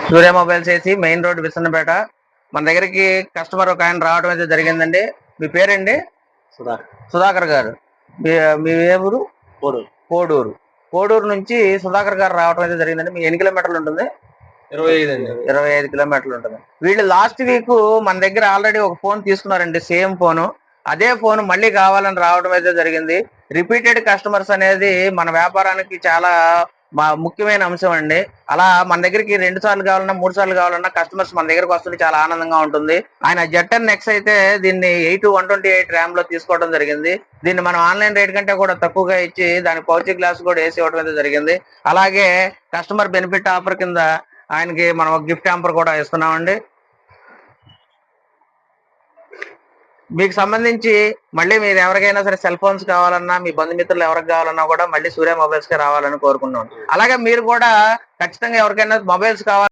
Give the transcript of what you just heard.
సూర్య mobiles వేసి main road Visannapeta. మన దగ్గరికి కస్టమర్ ఒక ఆయన రావడం అయితే జరిగిందండి. మీ పేరండి? సుధాకర్ గారు. మీ ఏ ఊరు? కోడూరు. కోడూరు నుంచి సుధాకర్ గారు రావడం అయితే జరిగిందండి. మీ ఎన్ని కిలోమీటర్లు ఉంటుంది? 25 అండి. 25 కిలోమీటర్లు ఉంటుంది. వీళ్ళు లాస్ట్ వీక్ మన దగ్గర ఆల్రెడీ ఒక ఫోన్ తీసుకున్నారండి, సేమ్ ఫోను. అదే ఫోన్ మళ్ళీ కావాలని రావడం అయితే జరిగింది. రిపీటెడ్ కస్టమర్స్ అనేది మన వ్యాపారానికి చాలా ముఖ్యమైన అంశం అండి. అలా మన దగ్గరికి 2 సార్లు కావాలన్నా 3 సార్లు కావాలన్నా కస్టమర్స్ మన దగ్గరకు వస్తుంటే చాలా ఆనందంగా ఉంటుంది. ఆయన జెట్టర్ నెక్స్ అయితే దీన్ని 8/128 ర్యామ్ లో తీసుకోవడం జరిగింది. దీన్ని మనం ఆన్లైన్ రేట్ కంటే కూడా తక్కువగా ఇచ్చి దానికి పౌచ్ గ్లాస్ కూడా వేసి ఇవ్వడం అయితే జరిగింది. అలాగే కస్టమర్ బెనిఫిట్ ఆఫర్ కింద ఆయనకి మనం ఒక గిఫ్ట్ హ్యాంపర్ కూడా ఇస్తున్నామండి. మీకు సంబంధించి మళ్ళీ మీరు ఎవరికైనా సరే సెల్ ఫోన్స్ కావాలన్నా, మీ బంధుమిత్రులు ఎవరికి కావాలన్నా కూడా మళ్ళీ సూర్య మొబైల్స్ కి రావాలని కోరుకున్నాం. అలాగే మీరు కూడా ఖచ్చితంగా ఎవరికైనా మొబైల్స్ కావాలి